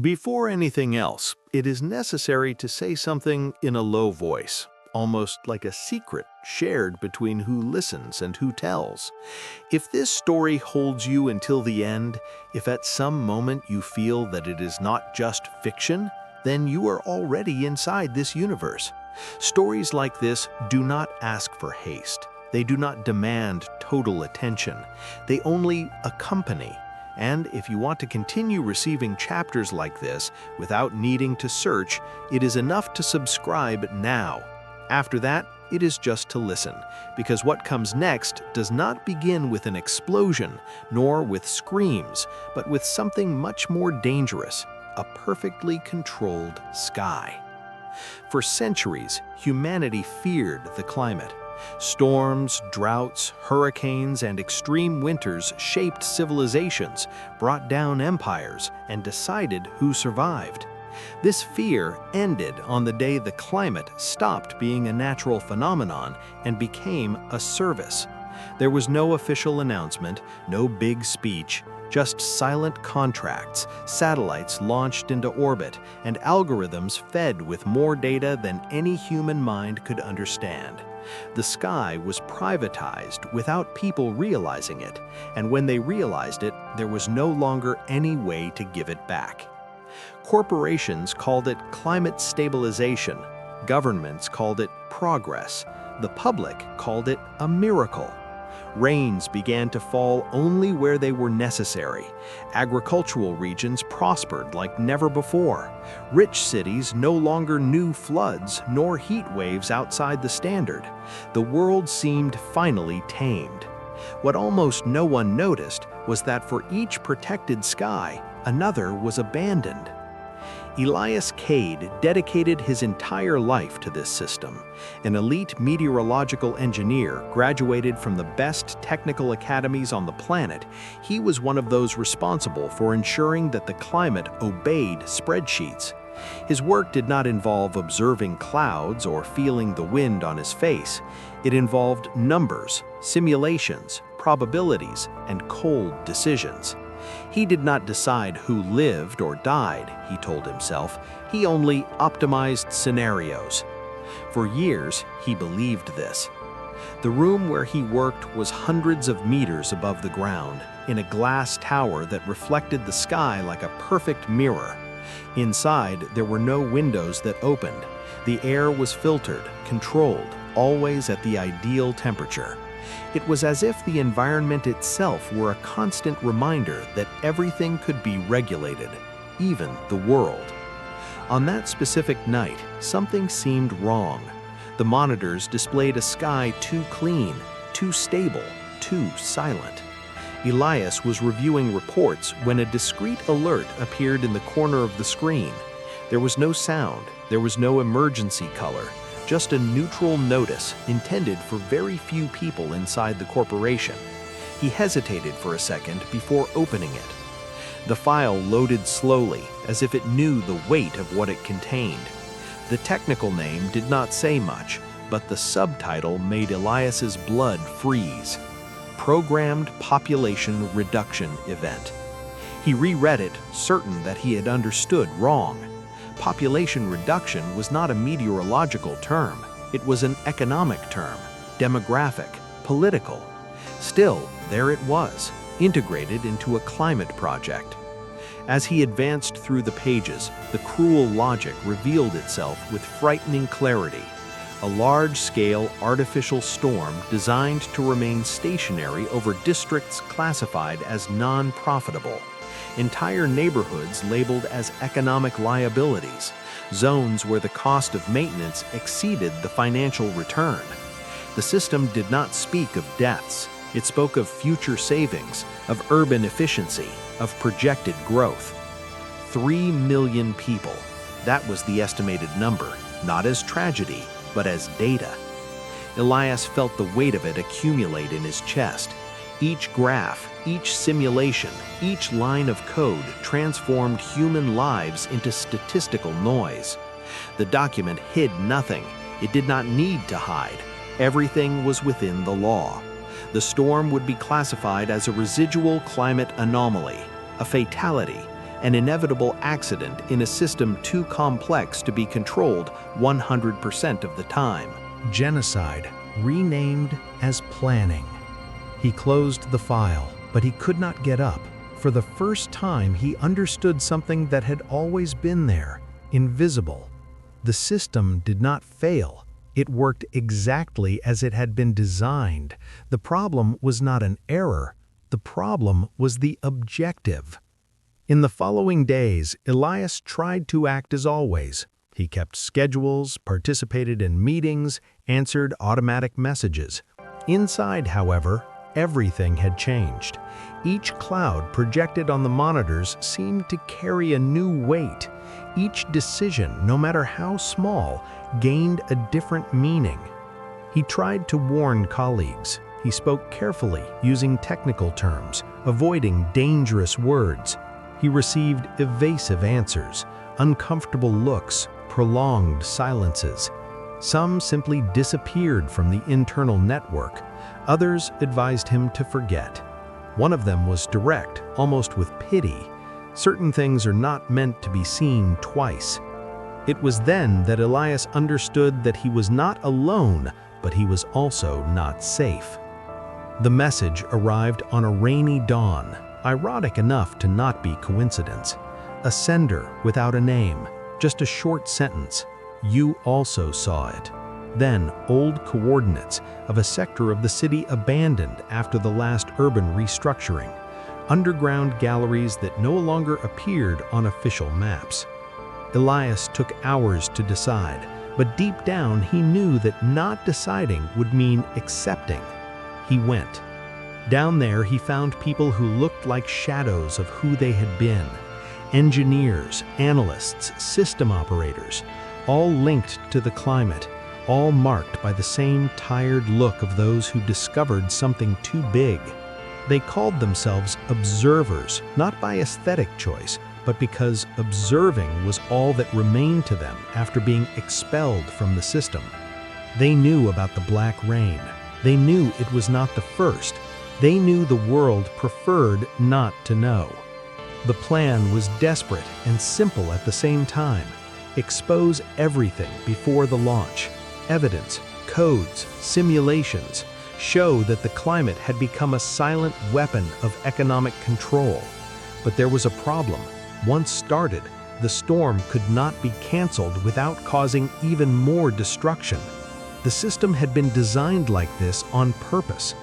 Before anything else, it is necessary to say something in a low voice, almost like a secret shared between who listens and who tells. If this story holds you until the end, if at some moment you feel that it is not just fiction, then you are already inside this universe. Stories like this do not ask for haste. They do not demand total attention. They only accompany. And if you want to continue receiving chapters like this without needing to search, it is enough to subscribe now. After that, it is just to listen, because what comes next does not begin with an explosion, nor with screams, but with something much more dangerous, a perfectly controlled sky. For centuries, humanity feared the climate. Storms, droughts, hurricanes, and extreme winters shaped civilizations, brought down empires, and decided who survived. This fear ended on the day the climate stopped being a natural phenomenon and became a service. There was no official announcement, no big speech, just silent contracts, satellites launched into orbit, and algorithms fed with more data than any human mind could understand. The sky was privatized without people realizing it, and when they realized it, there was no longer any way to give it back. Corporations called it climate stabilization, governments called it progress, the public called it a miracle. Rains began to fall only where they were necessary. Agricultural regions prospered like never before. Rich cities no longer knew floods nor heat waves outside the standard. The world seemed finally tamed. What almost no one noticed was that for each protected sky, another was abandoned. Elias Cade dedicated his entire life to this system. An elite meteorological engineer graduated from the best technical academies on the planet, he was one of those responsible for ensuring that the climate obeyed spreadsheets. His work did not involve observing clouds or feeling the wind on his face. It involved numbers, simulations, probabilities, and cold decisions. He did not decide who lived or died, he told himself. He only optimized scenarios. For years, he believed this. The room where he worked was hundreds of meters above the ground, in a glass tower that reflected the sky like a perfect mirror. Inside, there were no windows that opened. The air was filtered, controlled, always at the ideal temperature. It was as if the environment itself were a constant reminder that everything could be regulated, even the world. On that specific night, something seemed wrong. The monitors displayed a sky too clean, too stable, too silent. Elias was reviewing reports when a discreet alert appeared in the corner of the screen. There was no sound, there was no emergency color. Just a neutral notice intended for very few people inside the corporation. He hesitated for a second before opening it. The file loaded slowly, as if it knew the weight of what it contained. The technical name did not say much, but the subtitle made Elias's blood freeze. Programmed Population Reduction Event. He reread it, certain that he had understood wrong. Population reduction was not a meteorological term. It was an economic term, demographic, political. Still, there it was, integrated into a climate project. As he advanced through the pages, the cruel logic revealed itself with frightening clarity. A large-scale artificial storm designed to remain stationary over districts classified as non-profitable. Entire neighborhoods labeled as economic liabilities, zones where the cost of maintenance exceeded the financial return. The system did not speak of deaths. It spoke of future savings, of urban efficiency, of projected growth. 3 million people. That was the estimated number, not as tragedy, but as data. Elias felt the weight of it accumulate in his chest. Each graph, each simulation, each line of code transformed human lives into statistical noise. The document hid nothing. It did not need to hide. Everything was within the law. The storm would be classified as a residual climate anomaly, a fatality, an inevitable accident in a system too complex to be controlled 100% of the time. Genocide, renamed as planning. He closed the file, but he could not get up. For the first time, he understood something that had always been there, invisible. The system did not fail. It worked exactly as it had been designed. The problem was not an error. The problem was the objective. In the following days, Elias tried to act as always. He kept schedules, participated in meetings, answered automatic messages. Inside, however, everything had changed. Each cloud projected on the monitors seemed to carry a new weight. Each decision, no matter how small, gained a different meaning. He tried to warn colleagues. He spoke carefully, using technical terms, avoiding dangerous words. He received evasive answers, uncomfortable looks, prolonged silences. Some simply disappeared from the internal network. Others advised him to forget. One of them was direct, almost with pity. Certain things are not meant to be seen twice. It was then that Elias understood that he was not alone, but he was also not safe. The message arrived on a rainy dawn, ironic enough to not be coincidence. A sender without a name, just a short sentence. You also saw it. Then, old coordinates of a sector of the city abandoned after the last urban restructuring. Underground galleries that no longer appeared on official maps. Elias took hours to decide, but deep down he knew that not deciding would mean accepting. He went. Down there he found people who looked like shadows of who they had been. Engineers, analysts, system operators, all linked to the climate, all marked by the same tired look of those who discovered something too big. They called themselves observers, not by aesthetic choice, but because observing was all that remained to them after being expelled from the system. They knew about the black rain. They knew it was not the first. They knew the world preferred not to know. The plan was desperate and simple at the same time. Expose everything before the launch. Evidence, codes, simulations. Show that the climate had become a silent weapon of economic control. But there was a problem. Once started, the storm could not be canceled without causing even more destruction. The system had been designed like this on purpose.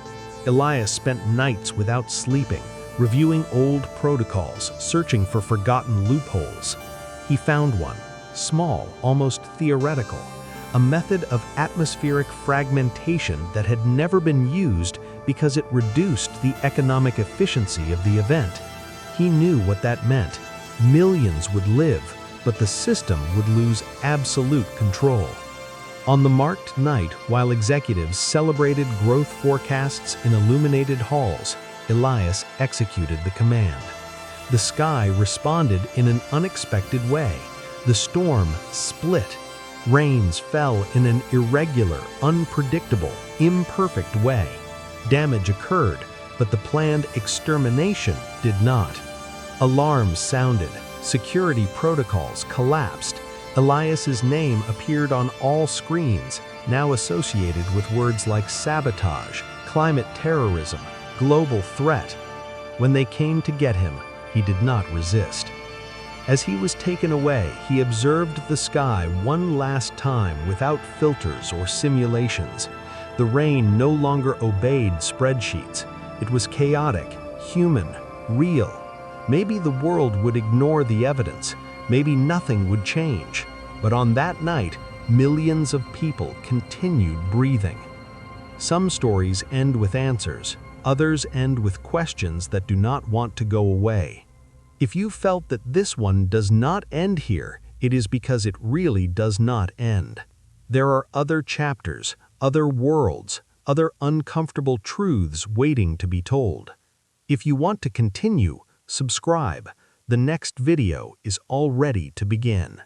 Elias spent nights without sleeping, reviewing old protocols, searching for forgotten loopholes. He found one, small, almost theoretical, a method of atmospheric fragmentation that had never been used because it reduced the economic efficiency of the event. He knew what that meant. Millions would live, but the system would lose absolute control. On the marked night, while executives celebrated growth forecasts in illuminated halls, Elias executed the command. The sky responded in an unexpected way. The storm split. Rains fell in an irregular, unpredictable, imperfect way. Damage occurred, but the planned extermination did not. Alarms sounded. Security protocols collapsed. Elias's name appeared on all screens, now associated with words like sabotage, climate terrorism, global threat. When they came to get him, he did not resist. As he was taken away, he observed the sky one last time without filters or simulations. The rain no longer obeyed spreadsheets. It was chaotic, human, real. Maybe the world would ignore the evidence. Maybe nothing would change. But on that night, millions of people continued breathing. Some stories end with answers. Others end with questions that do not want to go away. If you felt that this one does not end here, it is because it really does not end. There are other chapters, other worlds, other uncomfortable truths waiting to be told. If you want to continue, subscribe. The next video is all ready to begin.